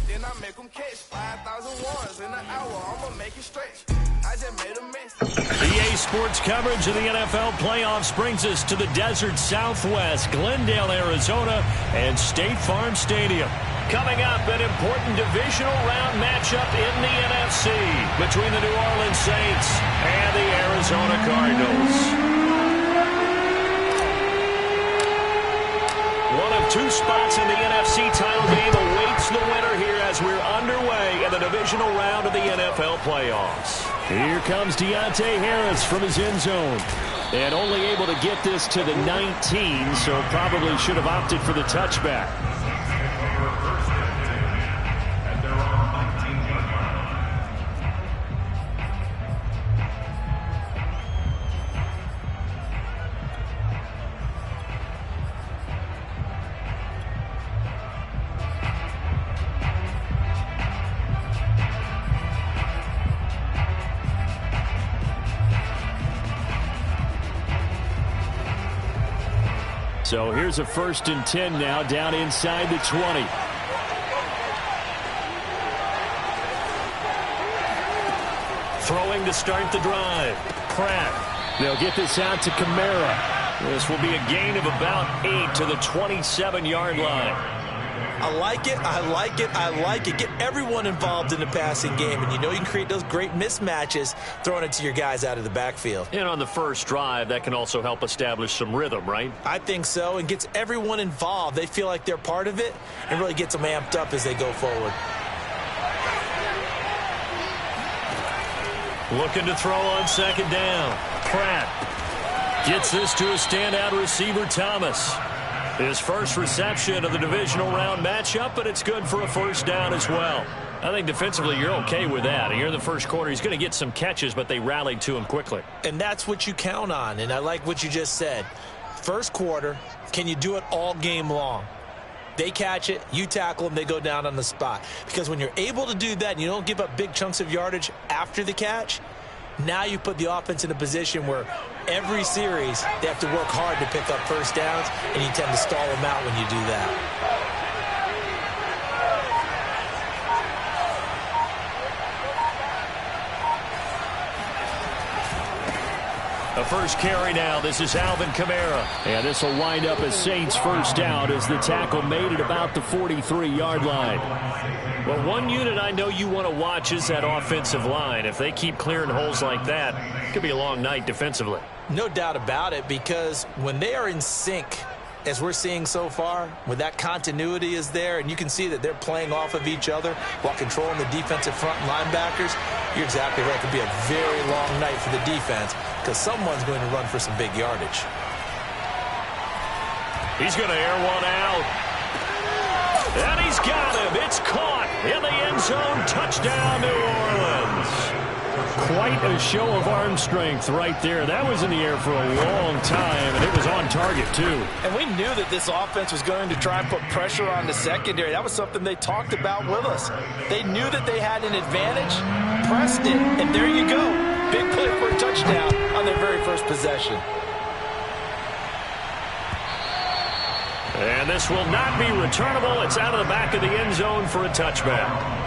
Then I make them catch 5,000 ones in an hour. I'ma make it stretch. I just made a mess. EA Sports coverage of the NFL playoffs brings us to the desert Southwest, Glendale, Arizona, and State Farm Stadium. Coming up, an important divisional round matchup in the NFC between the New Orleans Saints and the Arizona Cardinals. One of two spots in the NFC title game awaits the winner here as we're underway in the divisional round of the NFL playoffs. Here comes Deontay Harris from his end zone. And only able to get this to the 19, so probably should have opted for the touchback. So here's a 1st and 10 now down inside the 20. Throwing to start the drive. Pratt. They'll get this out to Kamara. This will be a gain of about 8 to the 27-yard line. I like it, I like it, I like it. Get everyone involved in the passing game, and you know you can create those great mismatches throwing it to your guys out of the backfield. And on the first drive, that can also help establish some rhythm, right? I think so, and gets everyone involved. They feel like they're part of it and really gets them amped up as they go forward. Looking to throw on 2nd down. Pratt gets this to a standout receiver, Thomas. His first reception of the divisional round matchup, but it's good for a 1st down as well. I think defensively you're okay with that. Here in the first quarter, he's going to get some catches, but they rallied to him quickly. And that's what you count on, and I like what you just said. First quarter, can you do it all game long? They catch it, you tackle them, they go down on the spot. Because when you're able to do that and you don't give up big chunks of yardage after the catch, now you put the offense in a position where every series they have to work hard to pick up 1st downs, and you tend to stall them out when you do that. A first carry now. This is Alvin Kamara. And this will wind up as Saints' 1st down as the tackle made at about the 43-yard line. Well, one unit I know you want to watch is that offensive line. If they keep clearing holes like that, it could be a long night defensively. No doubt about it, because when they are in sync, as we're seeing so far, when that continuity is there, and you can see that they're playing off of each other while controlling the defensive front linebackers, you're exactly right. It could be a very long night for the defense because someone's going to run for some big yardage. He's going to air one out. And he's got him. It's caught in the end zone. Touchdown, New Orleans. Quite a show of arm strength right there. That was in the air for a long time, and it was on target, too. And we knew that this offense was going to try and put pressure on the secondary. That was something they talked about with us. They knew that they had an advantage, pressed it, and there you go. Big play for a touchdown on their very first possession. And this will not be returnable. It's out of the back of the end zone for a touchback.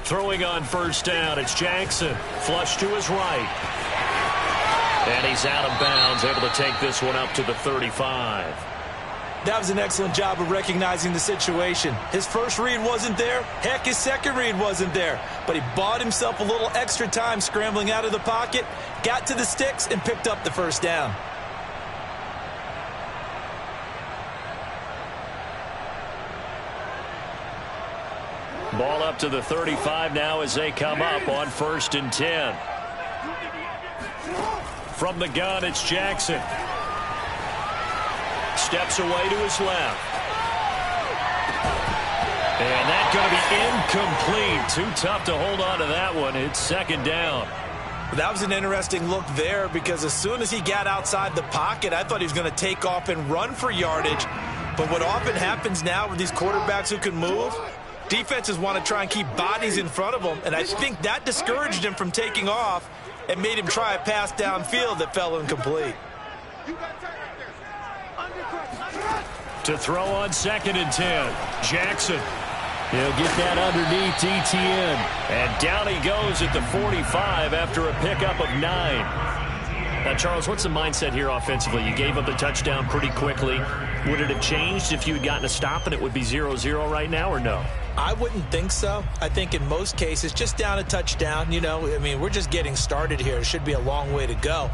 Throwing on 1st down, it's Jackson. Flush to his right. And he's out of bounds, able to take this one up to the 35. That was an excellent job of recognizing the situation. His first read wasn't there. Heck, his second read wasn't there. But he bought himself a little extra time scrambling out of the pocket, got to the sticks, and picked up the 1st down. Ball up to the 35 now as they come up on 1st and 10. From the gun, it's Jackson. Steps away to his left. And that's going to be incomplete. Too tough to hold on to that one. It's second down. That was an interesting look there because as soon as he got outside the pocket, I thought he was going to take off and run for yardage. But what often happens now with these quarterbacks who can move, defenses want to try and keep bodies in front of them, and I think that discouraged him from taking off and made him try a pass downfield that fell incomplete. To throw on 2nd and 10, Jackson. He'll get that underneath Etienne. And down he goes at the 45 after a pickup of 9. Now, Charles, what's the mindset here offensively? You gave up the touchdown pretty quickly. Would it have changed if you had gotten a stop and it would be 0-0 right now, or no? I wouldn't think so. I think in most cases, just down a touchdown, you know, I mean, we're just getting started here. It should be a long way to go.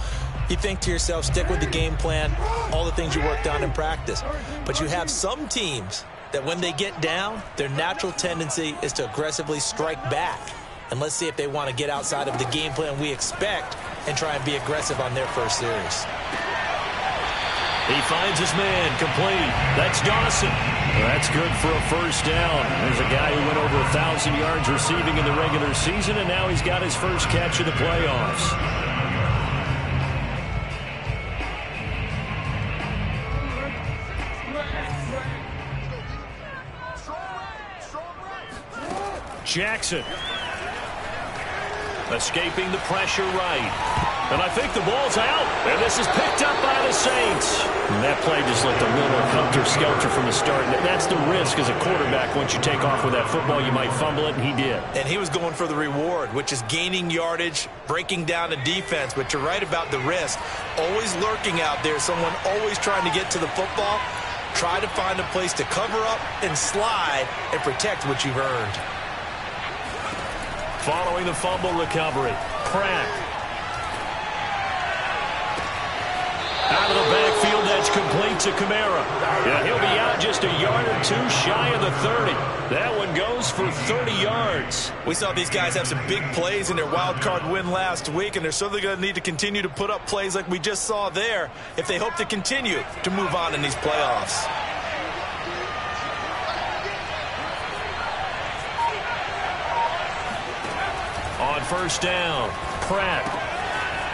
You think to yourself, stick with the game plan, all the things you worked on in practice. But you have some teams that when they get down, their natural tendency is to aggressively strike back. And let's see if they want to get outside of the game plan we expect and try and be aggressive on their first series. He finds his man, complete. That's Dawson. That's good for a first down. There's a guy who went over 1,000 yards receiving in the regular season, and now he's got his first catch of the playoffs. Jackson escaping the pressure right. And I think the ball's out. And this is picked up by the Saints. And that play just looked a little helter-skelter from the start. And that's the risk as a quarterback. Once you take off with that football, you might fumble it, and he did. And he was going for the reward, which is gaining yardage, breaking down a defense. But you're right about the risk. Always lurking out there. Someone always trying to get to the football. Try to find a place to cover up and slide and protect what you've earned. Following the fumble recovery, Pratt. Out of the backfield, that's complete to Kamara. Yeah, he'll be out just a yard or two shy of the 30. That one goes for 30 yards. We saw these guys have some big plays in their wild card win last week, and they're certainly going to need to continue to put up plays like we just saw there if they hope to continue to move on in these playoffs. On first down, Pratt.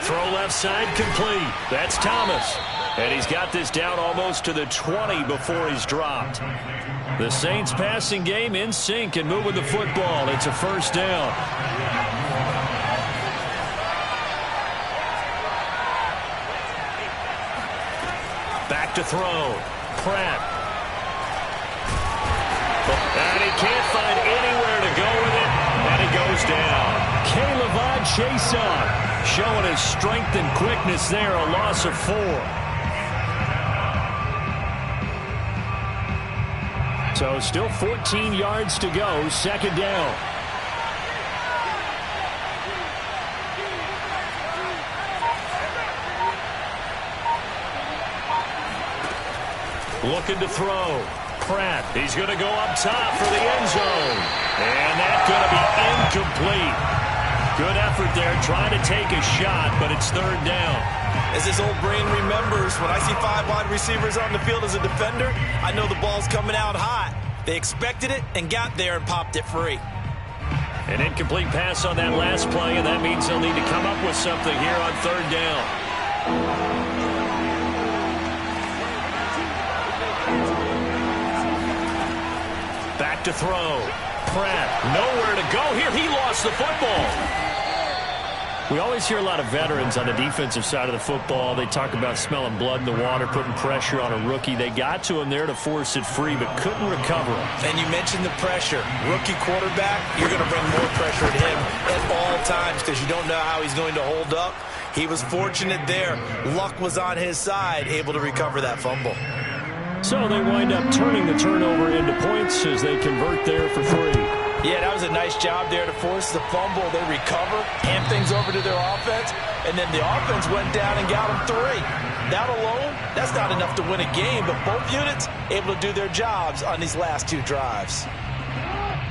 Throw left side complete. That's Thomas. And he's got this down almost to the 20 before he's dropped. The Saints passing game in sync and moving the football. It's a first down. Back to throw. Pratt. And he can't find anywhere to go with it. And he goes down. Caleb Chason showing his strength and quickness there, a loss of 4. So still 14 yards to go, second down. Looking to throw. Pratt, he's going to go up top for the end zone. And that's going to be incomplete. Good effort there, trying to take a shot, but it's third down. As his old brain remembers, when I see 5 wide receivers on the field as a defender, I know the ball's coming out hot. They expected it and got there and popped it free. An incomplete pass on that last play, and that means they'll need to come up with something here on third down. Back to throw. Pratt, nowhere to go here. He lost the football. We always hear a lot of veterans on the defensive side of the football. They talk about smelling blood in the water, putting pressure on a rookie. They got to him there to force it free, but couldn't recover it. And you mentioned the pressure. Rookie quarterback, you're going to bring more pressure at him at all times because you don't know how he's going to hold up. He was fortunate there. Luck was on his side, able to recover that fumble. So they wind up turning the turnover into points as they convert there for 3. Yeah, that was a nice job there to force the fumble. They recover, hand things over to their offense, and then the offense went down and got them 3. That alone, that's not enough to win a game, but both units able to do their jobs on these last 2 drives.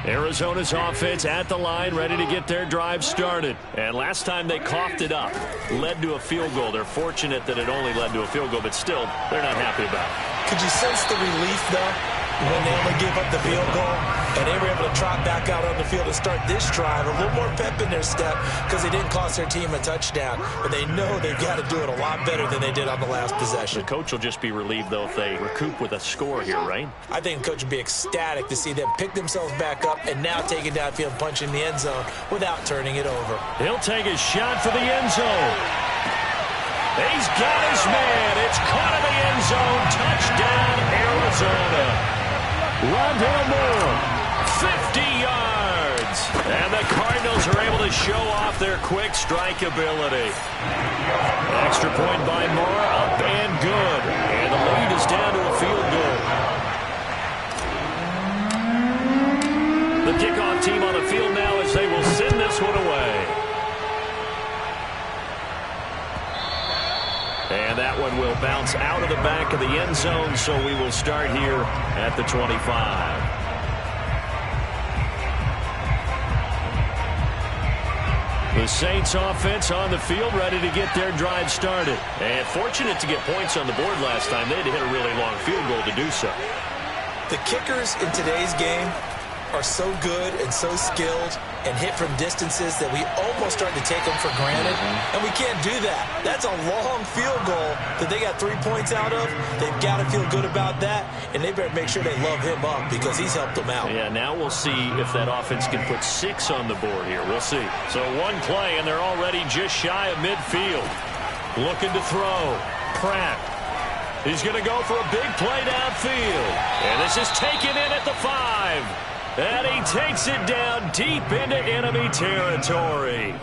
Arizona's offense at the line, ready to get their drive started. And last time they coughed it up, led to a field goal. They're fortunate that it only led to a field goal, but still, they're not happy about it. Could you sense the relief, though? when they only gave up the field goal, and they were able to trot back out on the field and start this drive, a little more pep in their step because they didn't cost their team a touchdown. But they know they've got to do it a lot better than they did on the last possession. The coach will just be relieved, though, if they recoup with a score here, right? I think the coach would be ecstatic to see them pick themselves back up and now take it downfield, punch in the end zone without turning it over. He'll take a shot for the end zone. He's got his man. It's caught in the end zone. Touchdown, Arizona. Rondale Moore, 50 yards. And the Cardinals are able to show off their quick strike ability. Extra point by Moore, up and good. And the lead is down to a field goal. The kickoff team on the field now as they will send this one away. And that one will bounce out of the back of the end zone, so we will start here at the 25. The Saints offense on the field, ready to get their drive started. And fortunate to get points on the board last time. They had to hit a really long field goal to do so. The kickers in today's game are so good and so skilled and hit from distances that we almost start to take them for granted, and we can't do that. That's a long field goal that they got 3 points out of. They've got to feel good about that, and they better make sure they love him up because he's helped them out. Yeah, now we'll see if that offense can put 6 on the board here. We'll see. So one play, and they're already just shy of midfield. Looking to throw. Pratt. He's going to go for a big play downfield, and this is taken in at the 5. And he takes it down deep into enemy territory.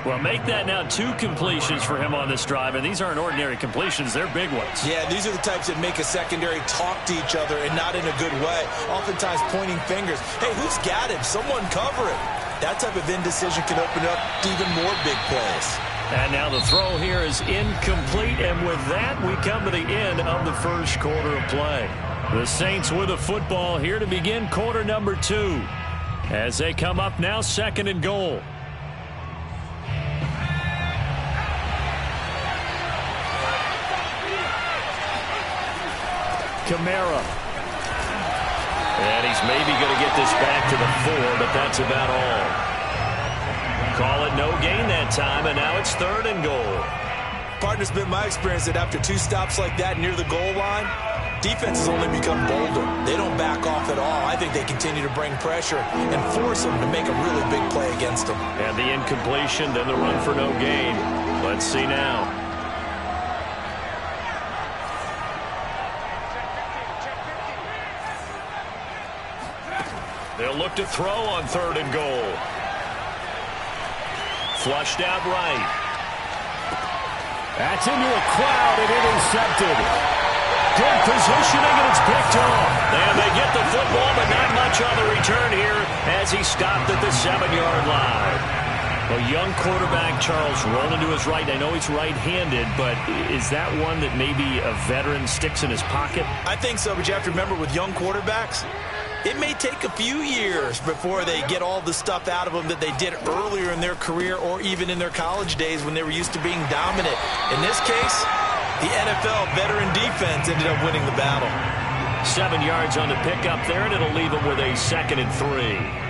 Well, make that now 2 completions for him on this drive, and these aren't ordinary completions. They're big ones. Yeah, these are the types that make a secondary talk to each other and not in a good way, oftentimes pointing fingers. Hey, who's got him? Someone cover it. That type of indecision can open up even more big plays. And now the throw here is incomplete, and with that, we come to the end of the first quarter of play. The Saints with the football here to begin quarter number 2. As they come up now, 2nd and goal. Kamara. And he's maybe going to get this back to the 4, but that's about all. Call it no gain that time, and now it's 3rd and goal. Partner's been my experience that after 2 stops like that near the goal line, defenses only become bolder. They don't back off at all. I think they continue to bring pressure and force them to make a really big play against them. And the incompletion, then the run for no gain. Let's see now. They'll look to throw on 3rd and goal. Flushed out right. That's into a crowd and intercepted. Good positioning, and it's picked off. And they get the football, but not much on the return here as he stopped at the 7-yard line. A young quarterback, Charles, rolling to his right. I know he's right-handed, but is that one that maybe a veteran sticks in his pocket? I think so, but you have to remember with young quarterbacks, it may take a few years before they get all the stuff out of them that they did earlier in their career or even in their college days when they were used to being dominant. In this case, the NFL veteran defense ended up winning the battle. 7 yards on the pickup there, and it'll leave them with a 2nd and 3.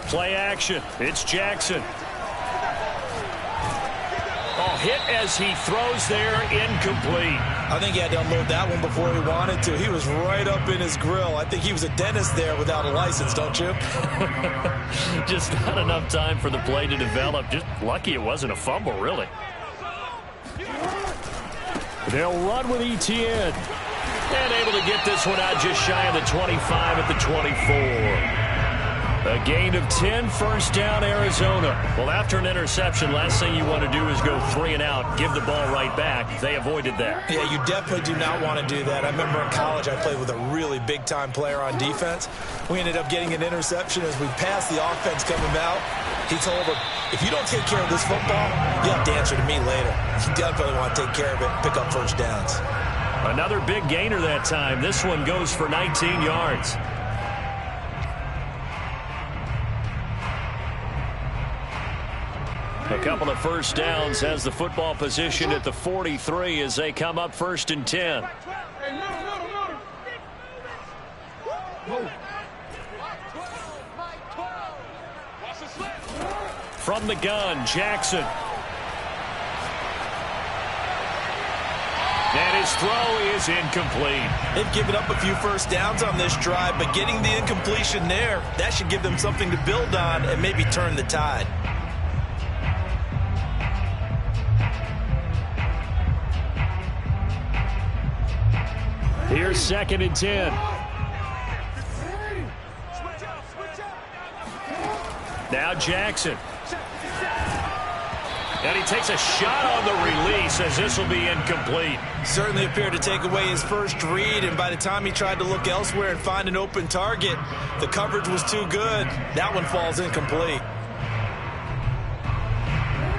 Play action. It's Jackson. Oh, hit as he throws there, incomplete. I think he had to unload that one before he wanted to. He was right up in his grill. I think he was a dentist there without a license, don't you? Just not enough time for the play to develop. Just lucky it wasn't a fumble, really. They'll run with Etienne. And able to get this one out just shy of the 25 at the 24. A gain of 10, first down, Arizona. Well, after an interception, last thing you want to do is go 3 and out, give the ball right back. They avoided that. Yeah, you definitely do not want to do that. I remember in college I played with a really big-time player on defense. We ended up getting an interception as we passed the offense coming out. He told him, if you don't take care of this football, you have to answer to me later. You definitely want to take care of it and pick up first downs. Another big gainer that time. This one goes for 19 yards. A couple of first downs has the football position at the 43 as they come up 1st and 10. From the gun, Jackson. And his throw is incomplete. They've given up a few first downs on this drive, but getting the incompletion there, that should give them something to build on and maybe turn the tide. Here's 2nd and 10. Now Jackson. And he takes a shot on the release as this will be incomplete. Certainly appeared to take away his first read, and by the time he tried to look elsewhere and find an open target, the coverage was too good. That one falls incomplete.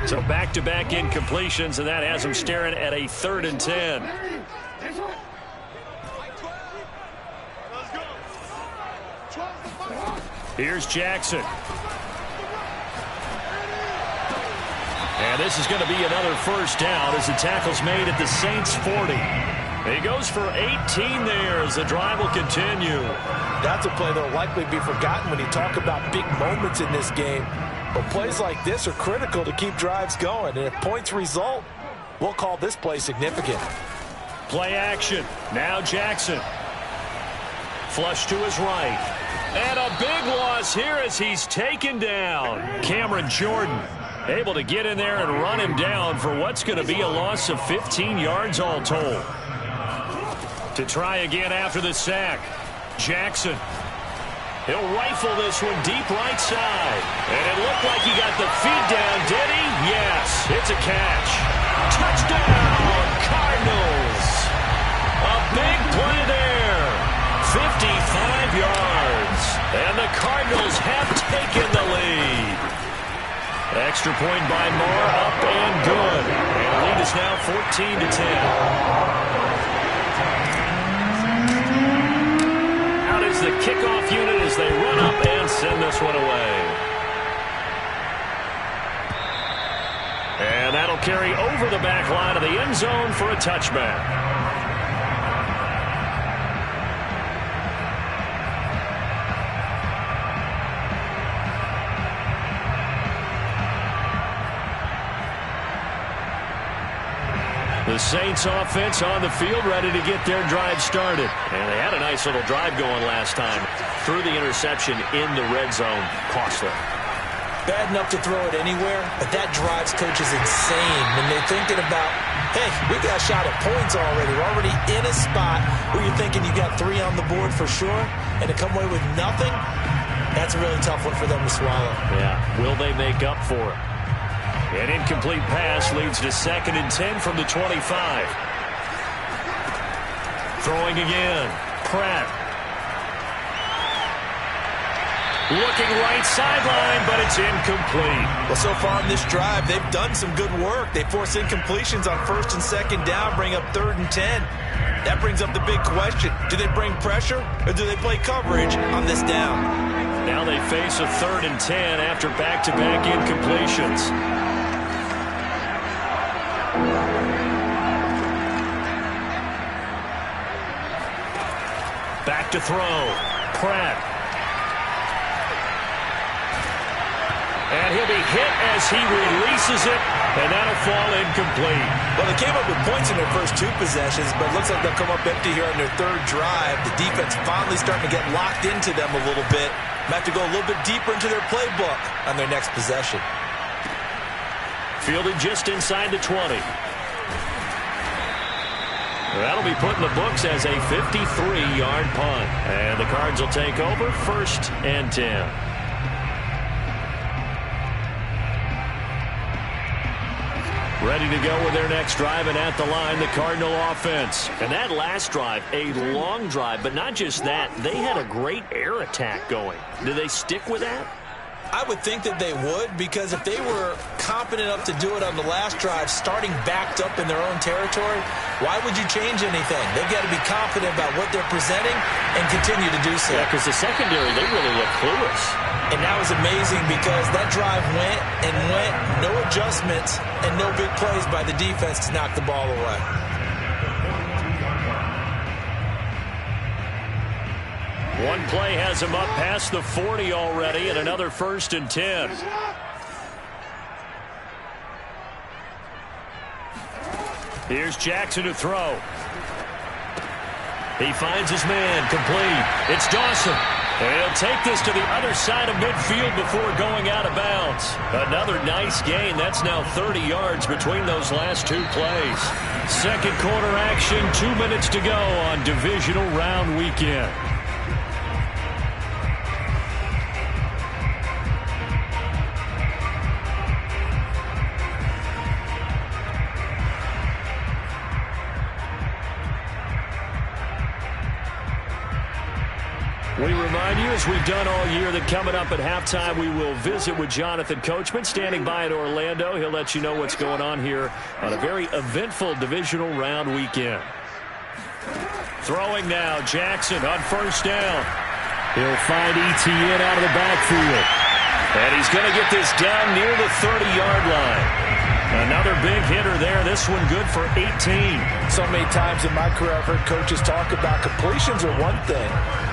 So back-to-back incompletions, and that has him staring at a 3rd and 10. Here's Jackson. And this is going to be another first down as the tackle's made at the Saints' 40. He goes for 18 there as the drive will continue. That's a play that will likely be forgotten when you talk about big moments in this game. But plays like this are critical to keep drives going. And if points result, we'll call this play significant. Play action. Now Jackson. Flush to his right. And a big loss here as he's taken down. Cameron Jordan able to get in there and run him down for what's going to be a loss of 15 yards all told. To try again after the sack. Jackson. He'll rifle this one deep right side. And it looked like he got the feet down, did he? Yes, it's a catch. Touchdown, Cardinals. A big play there. 55 yards. And the Cardinals have taken the lead. Extra point by Moore, up and good. And the lead is now 14-10. Out is the kickoff unit as they run up and send this one away. And that'll carry over the back line of the end zone for a touchback. The Saints offense on the field ready to get their drive started. And they had a nice little drive going last time. Threw the interception in the red zone. Costly. Bad enough to throw it anywhere, but that drives coaches insane when they're thinking about, hey, we got a shot at points already. We're already in a spot where you're thinking you got 3 on the board for sure, and to come away with nothing, that's a really tough one for them to swallow. Yeah, will they make up for it? An incomplete pass leads to 2nd and 10 from the 25. Throwing again. Pratt. Looking right sideline, but it's incomplete. Well, so far on this drive, they've done some good work. They force incompletions on 1st and 2nd down, bring up 3rd and 10. That brings up the big question. Do they bring pressure, or do they play coverage on this down? Now they face a 3rd and 10 after back-to-back incompletions. Back to throw. Pratt. And he'll be hit as he releases it, and that'll fall incomplete. Well, they came up with points in their first 2 possessions, but it looks like they'll come up empty here on their 3rd drive. The defense finally starting to get locked into them a little bit. Might have to go a little bit deeper into their playbook on their next possession. Fielded just inside the 20. That'll be put in the books as a 53-yard punt. And the Cards will take over 1st and 10. Ready to go with their next drive, and at the line, the Cardinal offense. And that last drive, a long drive, but not just that. They had a great air attack going. Do they stick with that? I would think that they would, because if they were competent enough to do it on the last drive, starting backed up in their own territory, why would you change anything? They've got to be confident about what they're presenting and continue to do so. Yeah, because the secondary, they really look clueless. And that was amazing because that drive went and went, no adjustments, and no big plays by the defense to knock the ball away. One play has him up past the 40 already, and another 1st and 10. Here's Jackson to throw. He finds his man, complete. It's Dawson. And he'll take this to the other side of midfield before going out of bounds. Another nice gain. That's now 30 yards between those last two plays. Second quarter action, 2 minutes to go on divisional round weekend. We remind you, as we've done all year, that coming up at halftime, we will visit with Jonathan Coachman, standing by in Orlando. He'll let you know what's going on here on a very eventful divisional round weekend. Throwing now, Jackson on 1st down. He'll find ETN out of the backfield. And he's going to get this down near the 30-yard line. Another big hitter there. This one good for 18. So many times in my career I've heard coaches talk about completions are one thing.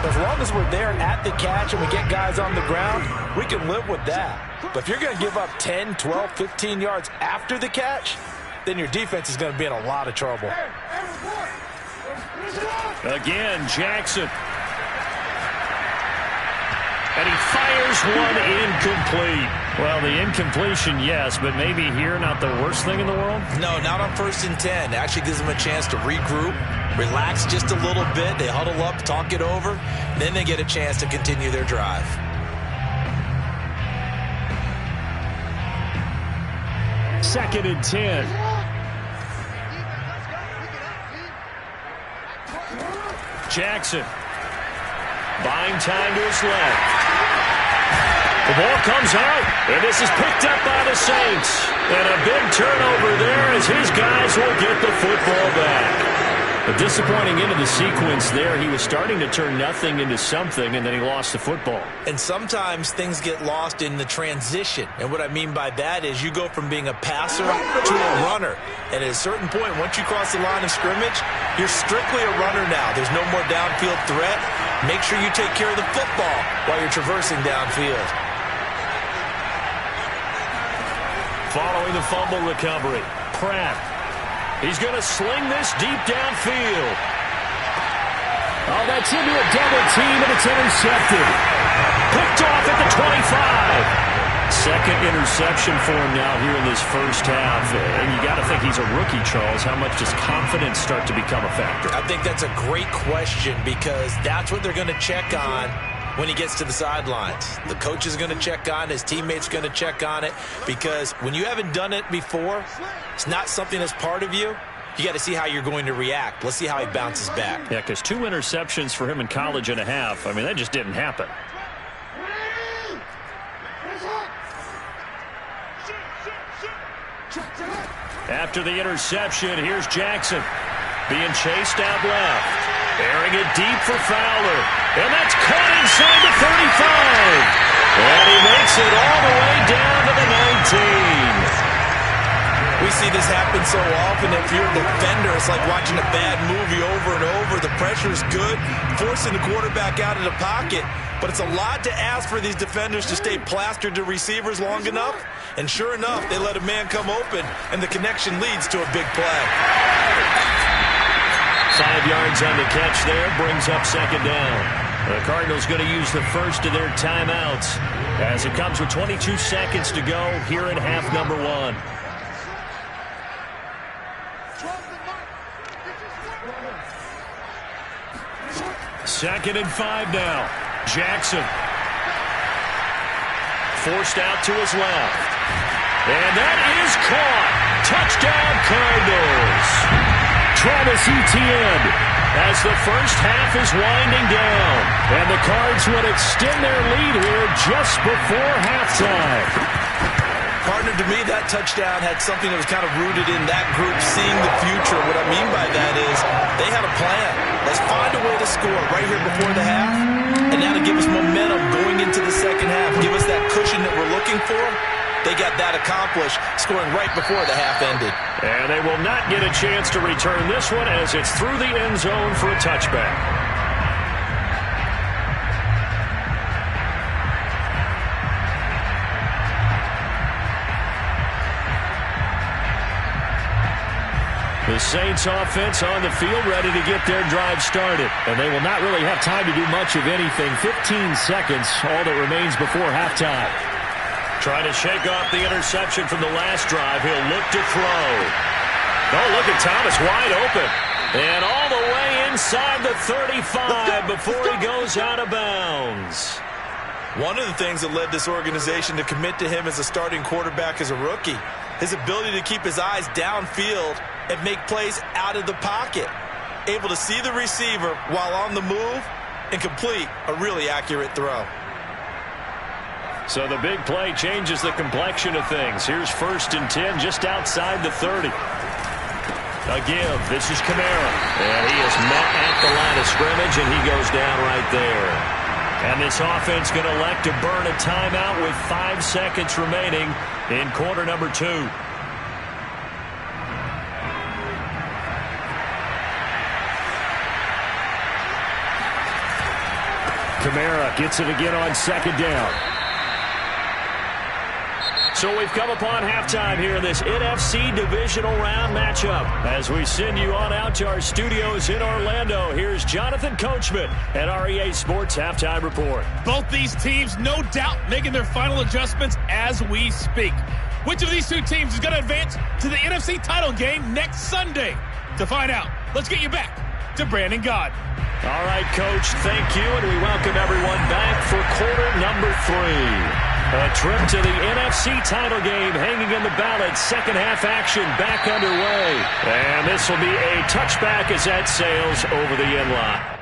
As long as we're there at the catch and we get guys on the ground, we can live with that. But if you're going to give up 10, 12, 15 yards after the catch, then your defense is going to be in a lot of trouble. Again, Jackson. And he fires one incomplete. Well, the incompletion, yes, but maybe here not the worst thing in the world? No, not on 1st and 10. It actually gives them a chance to regroup, relax just a little bit. They huddle up, talk it over, then they get a chance to continue their drive. Second and 10. Jackson buying time to his left. The ball comes out, and this is picked up by the Saints. And a big turnover there as his guys will get the football back. A disappointing end of the sequence there. He was starting to turn nothing into something, and then he lost the football. And sometimes things get lost in the transition. And what I mean by that is you go from being a passer to a runner. And at a certain point, once you cross the line of scrimmage, you're strictly a runner now. There's no more downfield threat. Make sure you take care of the football while you're traversing downfield. Following the fumble recovery, Pratt. He's going to sling this deep downfield. Oh, that's into a double team, and it's intercepted. Picked off at the 25. Second interception for him now here in this first half. And you got to think he's a rookie, Charles. How much does confidence start to become a factor? I think that's a great question because that's what they're going to check on when he gets to the sidelines. The coach is going to check on, his teammates going to check on it, because when you haven't done it before, it's not something that's part of you. You got to see how you're going to react. Let's see how he bounces back. Yeah, because 2 interceptions for him in college and a half. I mean, that just didn't happen. After the interception, here's Jackson being chased out left. Airing it deep for Fowler. And that's caught inside the 35. And he makes it all the way down to the 19. We see this happen so often. If you're a defender, it's like watching a bad movie over and over. The pressure's good, forcing the quarterback out of the pocket. But it's a lot to ask for these defenders to stay plastered to receivers long enough. And sure enough, they let a man come open, and the connection leads to a big play. 5 yards on the catch there, brings up second down. The Cardinals going to use the first of their timeouts as it comes with 22 seconds to go here in half number 1. Second and 5 now. Jackson forced out to his left. And that is caught. Touchdown, Cardinals. Travis Etienne. as the first half is winding down. And the Cards would extend their lead here just before halftime. Partner, to me, that touchdown had something that was kind of rooted in that group seeing the future. What I mean by that is they had a plan. Let's find a way to score right here before the half, and now to give us momentum going into the second half, give us that cushion that we're looking for. They got that accomplished, scoring right before the half ended. And they will not get a chance to return this one as it's through the end zone for a touchback. The Saints offense on the field ready to get their drive started. And they will not really have time to do much of anything. 15 seconds, all that remains before halftime. Trying to shake off the interception from the last drive. He'll look to throw. Oh, look at Thomas wide open. And all the way inside the 35 before he goes out of bounds. One of the things that led this organization to commit to him as a starting quarterback as a rookie, his ability to keep his eyes downfield and make plays out of the pocket. Able to see the receiver while on the move and complete a really accurate throw. So the big play changes the complexion of things. Here's 1st and 10 just outside the 30. A give. This is Kamara. And he is met at the line of scrimmage, and he goes down right there. And this offense going to elect to burn a timeout with 5 seconds remaining in quarter number 2. Kamara gets it again on 2nd down. So we've come upon halftime here in this NFC divisional round matchup. As we send you on out to our studios in Orlando, here's Jonathan Coachman at REA Sports Halftime Report. Both these teams, no doubt, making their final adjustments as we speak. Which of these two teams is going to advance to the NFC title game next Sunday? To find out, let's get you back to Brandon Gaud. All right, Coach, thank you, and we welcome everyone back for quarter number 3. A trip to the NFC title game hanging in the balance. Second half action back underway. And this will be a touchback as that sails over the end line.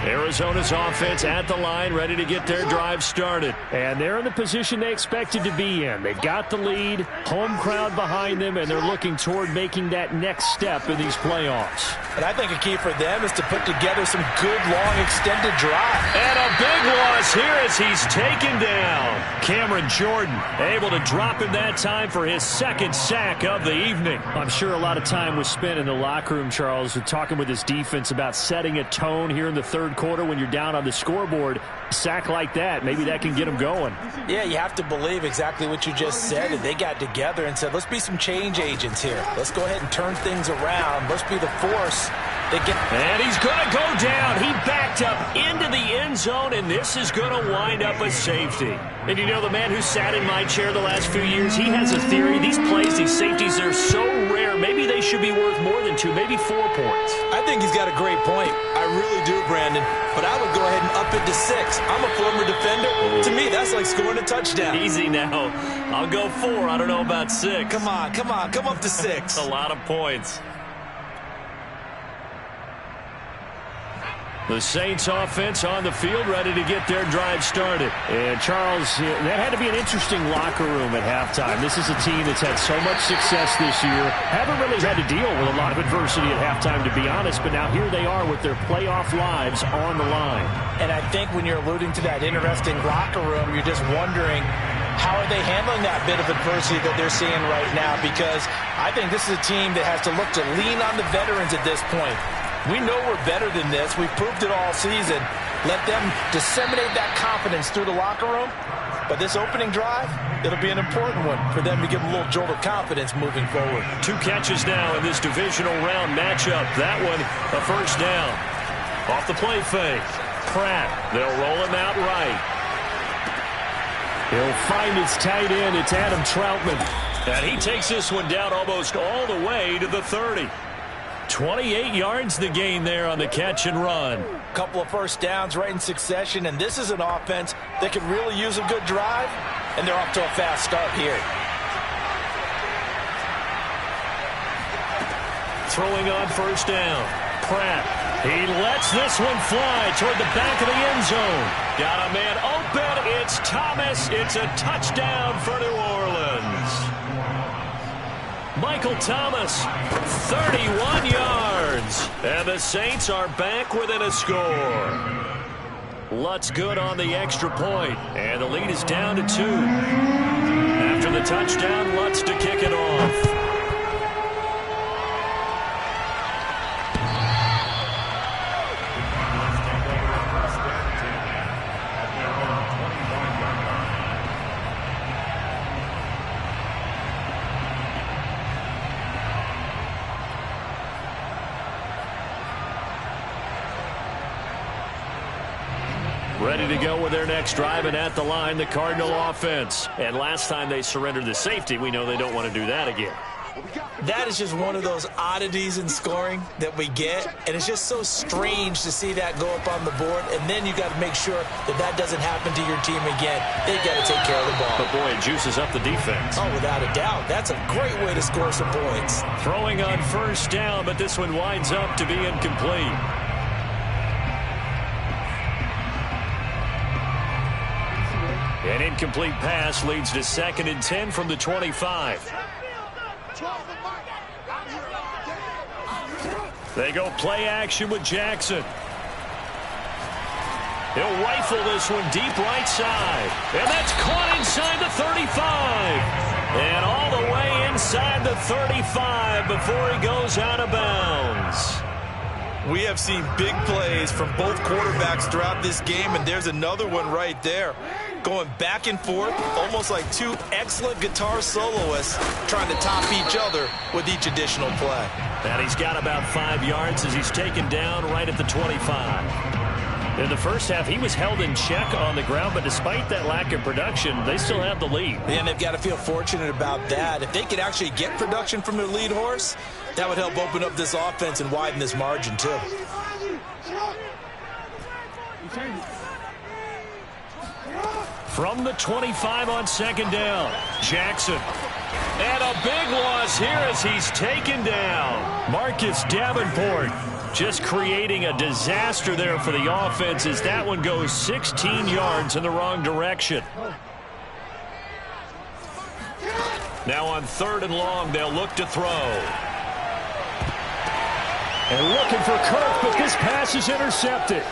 Arizona's offense at the line, ready to get their drive started. And they're in the position they expected to be in. They've got the lead, home crowd behind them, and they're looking toward making that next step in these playoffs. And I think a key for them is to put together some good, long, extended drive. And a big loss here as he's taken down. Cameron Jordan able to drop him that time for his 2nd sack of the evening. I'm sure a lot of time was spent in the locker room, Charles, talking with his defense about setting a tone here in the 3rd quarter when you're down on the scoreboard. A sack like that, maybe that can get them going. Yeah, you have to believe exactly what you just said. And they got together and said, let's be some change agents here. Let's go ahead and turn things around. Let's be the force. And he's going to go down. He backed up into the end zone, and this is going to wind up a safety. And you know, the man who sat in my chair the last few years, he has a theory. These plays, these safeties, they're so rare. Maybe they should be worth more than to maybe 4 points. I think he's got a great point. I really do, Brandon. But I would go ahead and up it to 6. I'm a former defender. To me, that's like scoring a touchdown. Easy now. I'll go 4. I don't know about 6. Come on. Come up to 6. A lot of points. The Saints offense on the field, ready to get their drive started. And Charles, that had to be an interesting locker room at halftime. This is a team that's had so much success this year. Haven't really had to deal with a lot of adversity at halftime, to be honest. But now here they are with their playoff lives on the line. And I think when you're alluding to that interesting locker room, you're just wondering, how are they handling that bit of adversity that they're seeing right now? Because I think this is a team that has to look to lean on the veterans at this point. We know we're better than this. We've proved it all season. Let them disseminate that confidence through the locker room. But this opening drive, it'll be an important one for them to give a little jolt of confidence moving forward. 2 catches now in this divisional round matchup. That one, a first down. Off the play fake. Pratt, they'll roll him out right. He'll find his tight end. It's Adam Troutman. And he takes this one down almost all the way to the 30. 28 yards the gain there on the catch and run. Couple of first downs right in succession, and this is an offense that could really use a good drive, and they're off to a fast start here. Throwing on first down. Pratt. He lets this one fly toward the back of the end zone. Got a man open. It's Thomas. It's a touchdown for New Orleans. Michael Thomas, 31 yards. And the Saints are back within a score. Lutz good on the extra point, and the lead is down to 2. After the touchdown, Lutz to kick it off. Ready to go with their next drive, and at the line, the Cardinal offense. And last time they surrendered the safety, we know they don't want to do that again. That is just one of those oddities in scoring that we get, and it's just so strange to see that go up on the board, and then you got to make sure that that doesn't happen to your team again. They've got to take care of the ball. But, boy, it juices up the defense. Oh, without a doubt. That's a great way to score some points. Throwing on first down, but this one winds up to be incomplete. An incomplete pass leads to 2nd and 10 from the 25. They go play action with Jackson. He'll rifle this one deep right side. And that's caught inside the 35. And all the way inside the 35 before he goes out of bounds. We have seen big plays from both quarterbacks throughout this game, and there's another one right there. Going back and forth, almost like 2 excellent guitar soloists trying to top each other with each additional play. And he's got about 5 yards as he's taken down right at the 25. In the first half, he was held in check on the ground, but despite that lack of production, they still have the lead. And they've got to feel fortunate about that. If they could actually get production from their lead horse, that would help open up this offense and widen this margin, too. From the 25 on 2nd down, Jackson. And a big loss here as he's taken down. Marcus Davenport just creating a disaster there for the offense as that one goes 16 yards in the wrong direction. Now on 3rd and long, they'll look to throw. And looking for Kirk, but this pass is intercepted.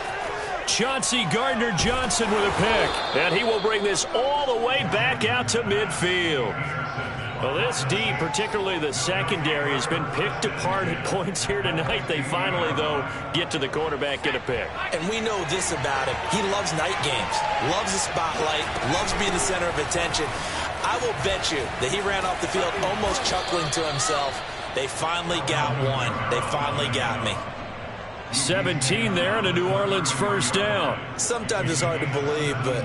Chauncey Gardner-Johnson with a pick. And he will bring this all the way back out to midfield. Well, this D, particularly the secondary, has been picked apart at points here tonight. They finally, though, get to the quarterback, get a pick. And we know this about him. He loves night games, loves the spotlight, loves being the center of attention. I will bet you that he ran off the field almost chuckling to himself. They finally got one. They finally got me. 17 there and a New Orleans first down. Sometimes it's hard to believe, but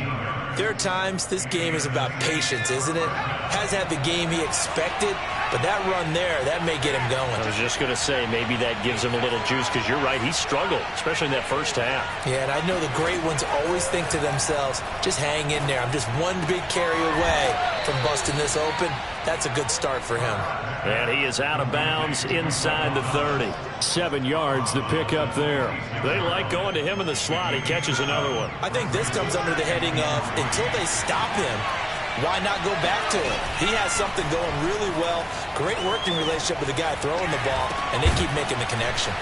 there are times this game is about patience, isn't it? Has had the game he expected, But that run there, that may get him going. I was just going to say, maybe that gives him a little juice, because you're right, he struggled, especially in that first half. Yeah, and I know the great ones always think to themselves, just hang in there. I'm just one big carry away from busting this open. That's a good start for him. And he is out of bounds inside the 30. 7 yards the pick up there. They like going to him in the slot. He catches another one. I think this comes under the heading of, until they stop him, why not go back to it? He has something going really well. Great working relationship with the guy throwing the ball, and they keep making the connection.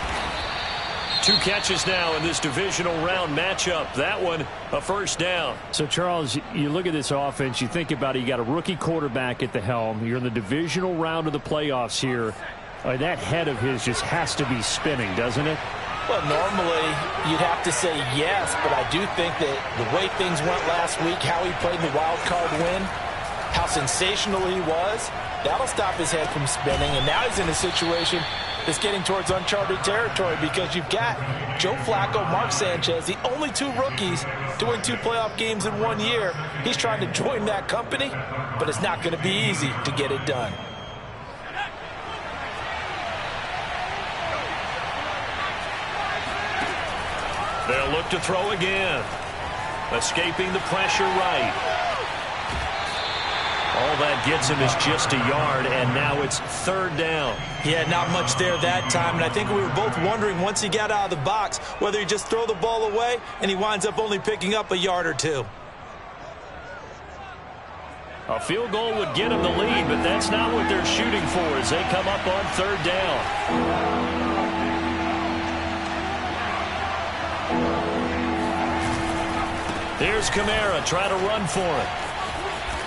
2 catches now in this divisional round matchup. That one, a first down. So, Charles, you look at this offense, you think about it, you got a rookie quarterback at the helm. You're in the divisional round of the playoffs here. That head of his just has to be spinning, doesn't it? Well, normally you'd have to say yes, but I do think that the way things went last week, how he played the wild card win, how sensational he was, that'll stop his head from spinning. And now he's in a situation that's getting towards uncharted territory, because you've got Joe Flacco, Mark Sanchez, the only 2 rookies doing 2 playoff games in 1 year. He's trying to join that company, but it's not going to be easy to get it done. They'll look to throw again. Escaping the pressure right. All that gets him is just a yard, and now it's 3rd down. Yeah, not much there that time, and I think we were both wondering once he got out of the box whether he just throw the ball away, and he winds up only picking up a yard or 2. A field goal would get him the lead, but that's not what they're shooting for as they come up on 3rd down. Here's Kamara trying to run for it.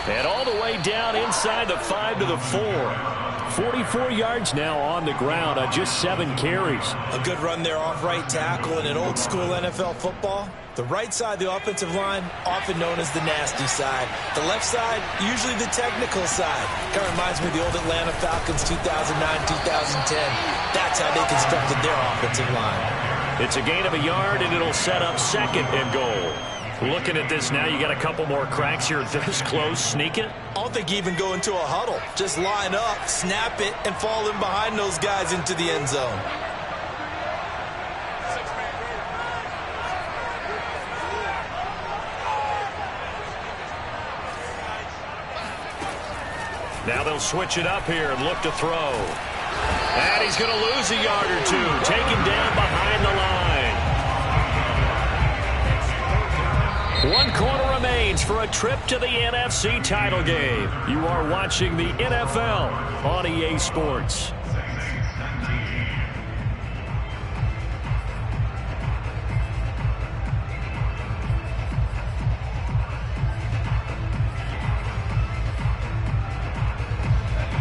And all the way down inside the 5 to the 4. 44 yards now on the ground on just 7 carries. A good run there off right tackle in an old school NFL football. The right side of the offensive line, often known as the nasty side. The left side, usually the technical side. Kind of reminds me of the old Atlanta Falcons 2009-2010. That's how they constructed their offensive line. It's a gain of a yard, and it'll set up 2nd and goal. Looking at this now, you got a couple more cracks here this close. Sneak it? I don't think you even go into a huddle. Just line up, snap it, and fall in behind those guys into the end zone. Now they'll switch it up here and look to throw. And he's going to lose a yard or 2. Taken down behind the line. 1 quarter remains for a trip to the NFC title game. You are watching the NFL on EA Sports.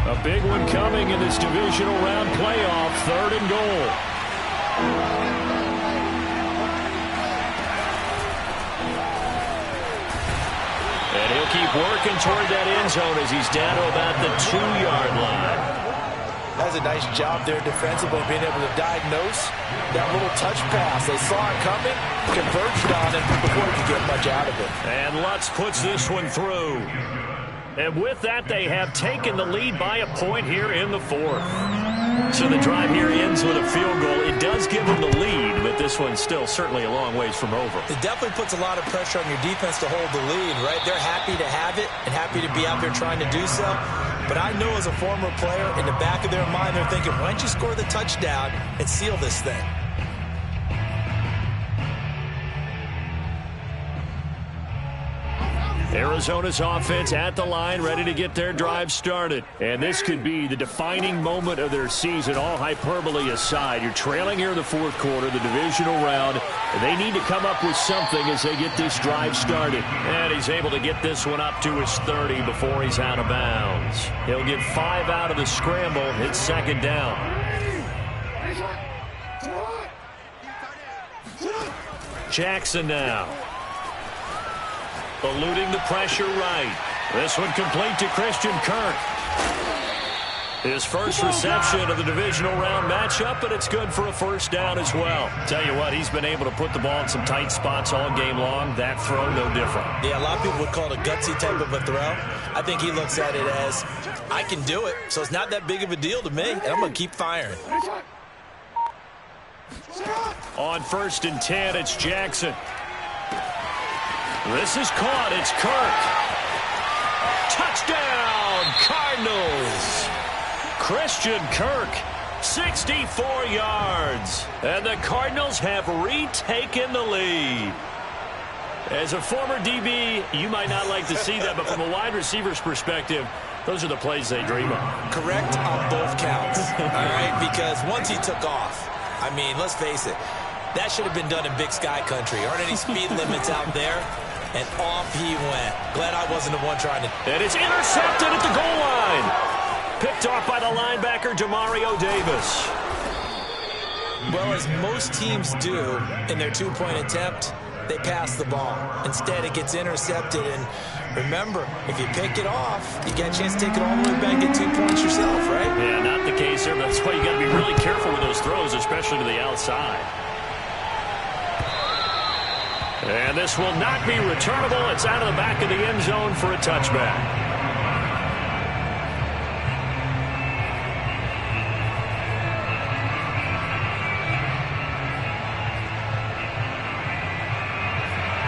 A big one coming in this divisional round playoff. 3rd and goal. And he'll keep working toward that end zone as he's down to about the 2-yard line. That's a nice job there defensively, being able to diagnose that little touch pass. They saw it coming, converged on it before he could get much out of it. And Lutz puts this one through. And with that, they have taken the lead by a point here in the 4th. So the drive here ends with a field goal. It does give them the lead, but this one's still certainly a long ways from over. It definitely puts a lot of pressure on your defense to hold the lead, right? They're happy to have it and happy to be out there trying to do so. But I know as a former player, in the back of their mind, they're thinking, why don't you score the touchdown and seal this thing? Arizona's offense at the line, ready to get their drive started. And this could be the defining moment of their season, all hyperbole aside. You're trailing here in the 4th quarter, the divisional round. And they need to come up with something as they get this drive started. And he's able to get this one up to his 30 before he's out of bounds. He'll get 5 out of the scramble. It's 2nd down. Jackson now. Eluding the pressure right. This one complete to Christian Kirk. His first reception of the divisional round matchup, but it's good for a first down as well. Tell you what, he's been able to put the ball in some tight spots all game long. That throw, no different. Yeah, a lot of people would call it a gutsy type of a throw. I think he looks at it as, I can do it, so it's not that big of a deal to me, and I'm going to keep firing. On 1st and 10, it's Jackson. This is caught. It's Kirk. Touchdown, Cardinals. Christian Kirk, 64 yards. And the Cardinals have retaken the lead. As a former DB, you might not like to see that, but from a wide receiver's perspective, those are the plays they dream of. Correct on both counts, all right? Because once he took off, I mean, let's face it, that should have been done in Big Sky country. Aren't any speed limits out there? And off he went. Glad I wasn't the one trying to... And it's intercepted at the goal line. Picked off by the linebacker, Demario Davis. Well, as most teams do in their two-point attempt, they pass the ball. Instead, it gets intercepted. And remember, if you pick it off, you get a chance to take it all the way back and get 2 points yourself, right? Yeah, not the case there. That's why you got to be really careful with those throws, especially to the outside. And this will not be returnable. It's out of the back of the end zone for a touchback.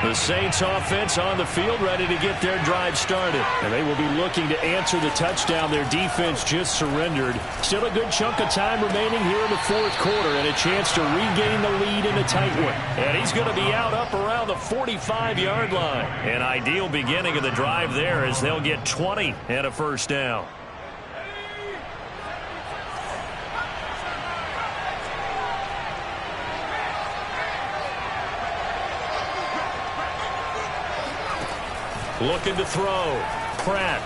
The Saints offense on the field, ready to get their drive started. And they will be looking to answer the touchdown their defense just surrendered. Still a good chunk of time remaining here in the 4th quarter and a chance to regain the lead in a tight one. And he's going to be out up around the 45-yard line. An ideal beginning of the drive there as they'll get 20 and a first down. Looking to throw. Pratt.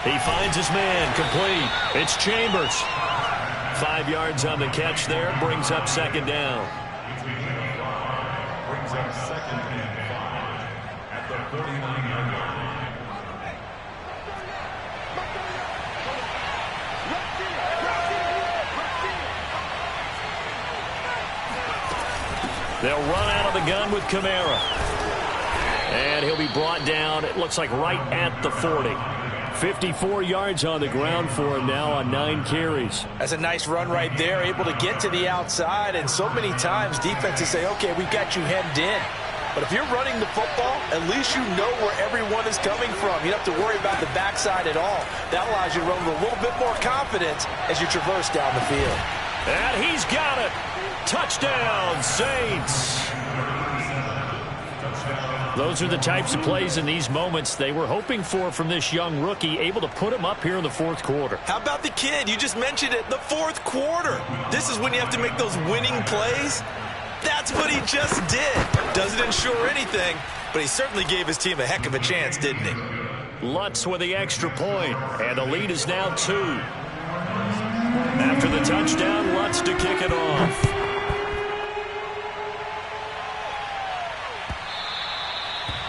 He finds his man. Complete. It's Chambers. 5 yards on the catch there. Brings up 2nd down. Brings up 2nd and 5 at the 49-yard line. They'll run out of the gun with Kamara. And he'll be brought down, it looks like right at the 40. 54 yards on the ground for him now on 9 carries. That's a nice run right there, able to get to the outside. And so many times defenses say, okay, we've got you hemmed in. But if you're running the football, at least you know where everyone is coming from. You don't have to worry about the backside at all. That allows you to run with a little bit more confidence as you traverse down the field. And he's got it. Touchdown, Saints. Those are the types of plays in these moments they were hoping for from this young rookie, able to put him up here in the 4th quarter. How about the kid? You just mentioned it, the 4th quarter. This is when you have to make those winning plays. That's what he just did. Doesn't ensure anything, but he certainly gave his team a heck of a chance, didn't he? Lutz with the extra point, and the lead is now 2. After the touchdown, Lutz to kick it off.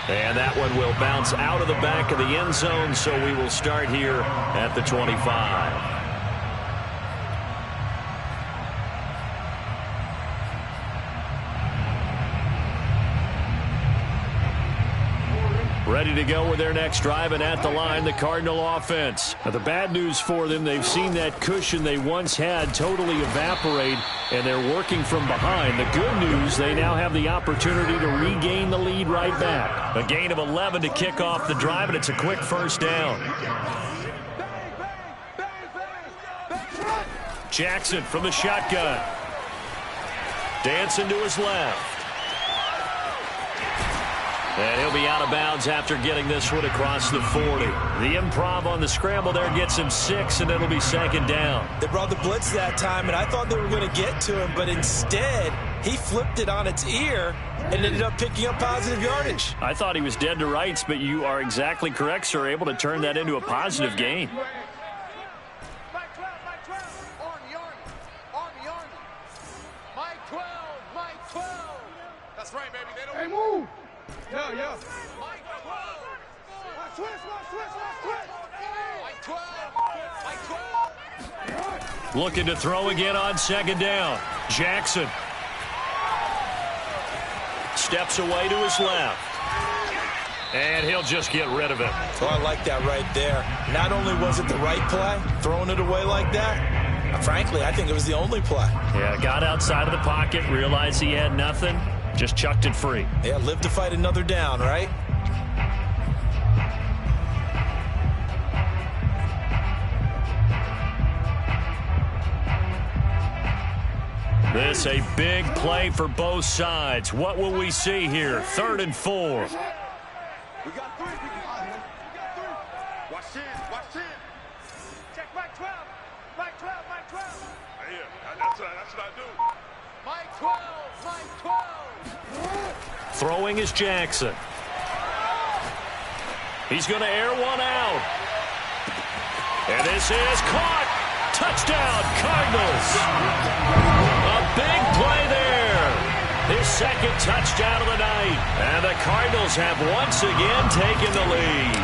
And that one will bounce out of the back of the end zone, so we will start here at the 25. Ready to go with their next drive, and at the line, the Cardinal offense. Now, the bad news for them, they've seen that cushion they once had totally evaporate, and they're working from behind. The good news, they now have the opportunity to regain the lead right back. A gain of 11 to kick off the drive, and it's a quick first down. Jackson from the shotgun. Dancing to his left. And he'll be out of bounds after getting this one across the 40. The improv on the scramble there gets him 6, and it'll be 2nd down. They brought the blitz that time, and I thought they were going to get to him, but instead, he flipped it on its ear and ended up picking up positive yardage. I thought he was dead to rights, but you are exactly correct, sir, able to turn that into a positive gain. Mike 12, Mike 12. Army, Army, Army. Mike 12, Mike 12. That's right, baby. They don't... Hey, move. Yeah, yeah. Mike 12. Switch. Mike 12. Mike 12. Looking to throw again on second down. Jackson steps away to his left. And he'll just get rid of it. Oh, I like that right there. Not only was it the right play, throwing it away like that, frankly, I think it was the only play. Yeah, got outside of the pocket, realized he had nothing, just chucked it free. Yeah, live to fight another down, right? This a big play for both sides. What will we see here? 3rd and 4. We got 3. We got 3. Watch 10. Watch 10. Check Mike 12. Mike 12. Mike 12. Yeah, that's what I do. Mike 12. Mike 12. Throwing is Jackson. He's going to air one out. And this is caught. Touchdown, Cardinals. A big play there. His second touchdown of the night. And the Cardinals have once again taken the lead.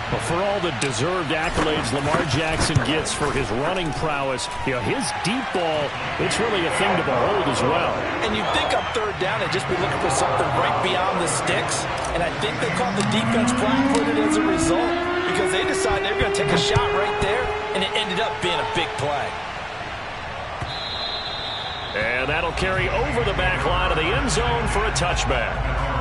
Well, for all the deserved accolades Lamar Jackson gets for his running prowess, his deep ball, it's really a thing to behold as well. And you'd think on 3rd down they'd just be looking for something right beyond the sticks. And I think they caught the defense flat-footed as a result because they decided they were going to take a shot right there, and it ended up being a big play. And that'll carry over the back line of the end zone for a touchback.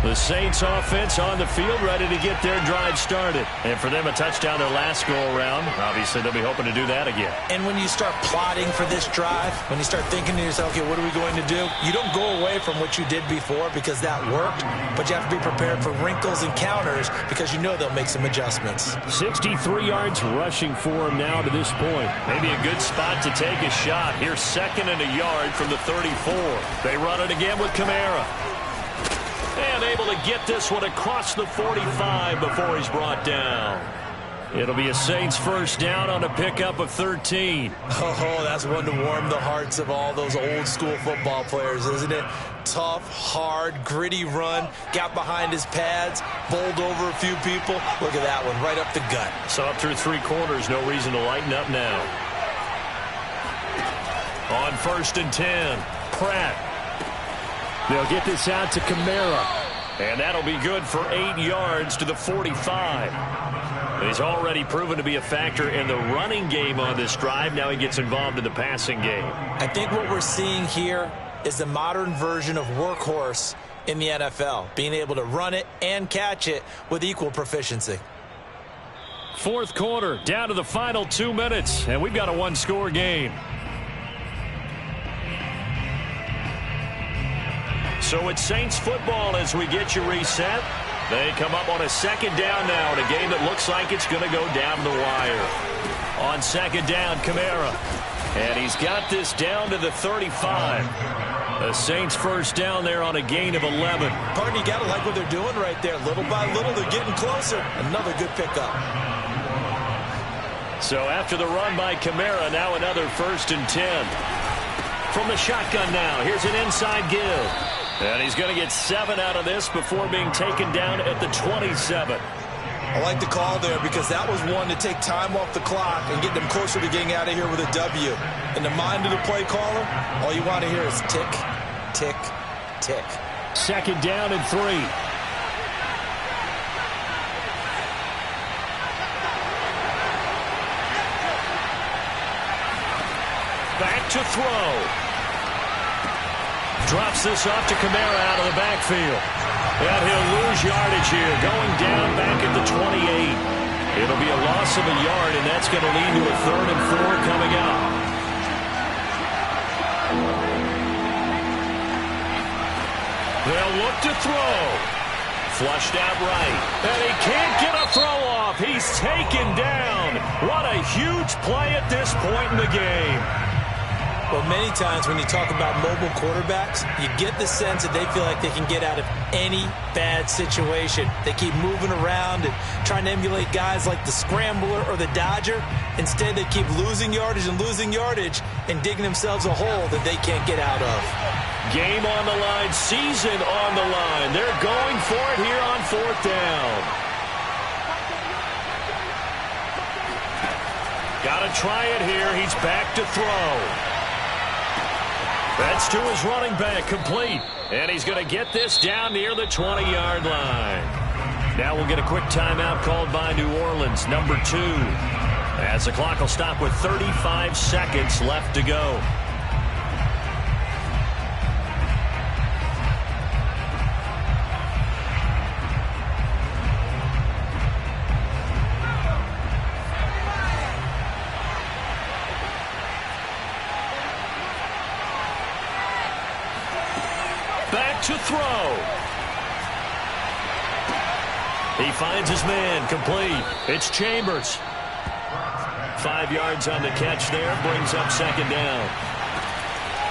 The Saints offense on the field, ready to get their drive started. And for them, a touchdown their last go-around. Obviously, they'll be hoping to do that again. And when you start plotting for this drive, when you start thinking to yourself, okay, what are we going to do? You don't go away from what you did before because that worked, but you have to be prepared for wrinkles and counters because you know they'll make some adjustments. 63 yards rushing for him now to this point. Maybe a good spot to take a shot. Here's 2nd and a yard from the 34. They run it again with Kamara. And able to get this one across the 45 before he's brought down. It'll be a Saints first down on a pickup of 13. Oh, that's one to warm the hearts of all those old school football players, isn't it? Tough, hard, gritty run. Got behind his pads, bowled over a few people. Look at that one, right up the gut. So up through 3 quarters, no reason to lighten up now. On 1st and 10, Pratt. They'll get this out to Kamara. And that'll be good for 8 yards to the 45. He's already proven to be a factor in the running game on this drive. Now he gets involved in the passing game. I think what we're seeing here is the modern version of workhorse in the NFL, being able to run it and catch it with equal proficiency. 4th quarter, down to the final 2 minutes, and we've got a 1-score game. So it's Saints football as we get you reset. They come up on a 2nd down now in a game that looks like it's going to go down the wire. On 2nd down, Kamara. And he's got this down to the 35. The Saints first down there on a gain of 11. Pardon, you got to like what they're doing right there. Little by little, they're getting closer. Another good pickup. So after the run by Kamara, now another 1st and 10. From the shotgun now, here's an inside give. And he's going to get 7 out of this before being taken down at the 27. I like the call there because that was one to take time off the clock and get them closer to getting out of here with a W. In the mind of the play caller, all you want to hear is tick, tick, tick. 2nd down and 3. Back to throw. Drops this off to Kamara out of the backfield. And he'll lose yardage here, going down back at the 28. It'll be a loss of a yard, and that's going to lead to a 3rd and 4 coming up. They'll look to throw. Flushed out right. And he can't get a throw off. He's taken down. What a huge play at this point in the game. Well, many times when you talk about mobile quarterbacks, you get the sense that they feel like they can get out of any bad situation. They keep moving around and trying to emulate guys like the Scrambler or the Dodger. Instead, they keep losing yardage and digging themselves a hole that they can't get out of. Game on the line, season on the line. They're going for it here on 4th down. Got to try it here. He's back to throw. That's to his running back, complete. And he's going to get this down near the 20-yard line. Now we'll get a quick timeout called by New Orleans, number 2. As the clock will stop with 35 seconds left to go. Back to throw. He finds his man, complete. It's Chambers. 5 yards on the catch there, brings up 2nd down.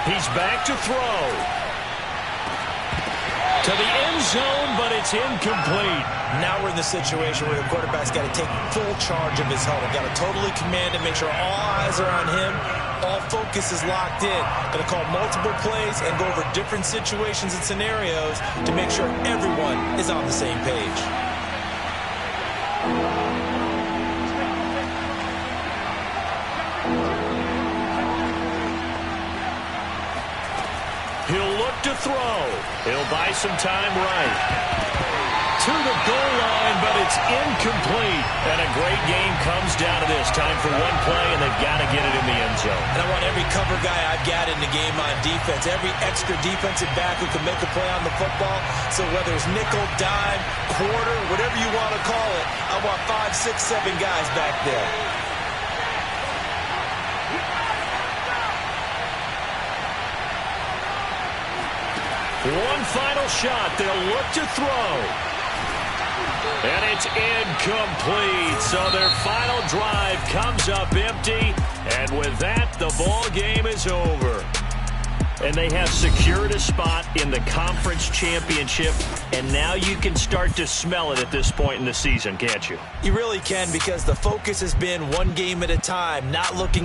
He's back to throw. To the end zone, but it's incomplete. Now we're in the situation where the quarterback's got to take full charge of his huddle. Got to totally command it, make sure all eyes are on him. All focus is locked in. Got to call multiple plays and go over different situations and scenarios to make sure everyone is on the same page. He'll look to throw. He'll buy some time right. To the goal line, but it's incomplete. And a great game comes down to this. Time for one play, and they've got to get it in the end zone. And I want every cover guy I've got in the game on defense, every extra defensive back who can make a play on the football. So whether it's nickel, dime, quarter, whatever you want to call it, I want 5, 6, 7 guys back there. One final shot. They'll look to throw. And it's incomplete. So their final drive comes up empty. And with that, the ball game is over. And they have secured a spot in the conference championship. And now you can start to smell it at this point in the season, can't you? You really can, because the focus has been one game at a time, not looking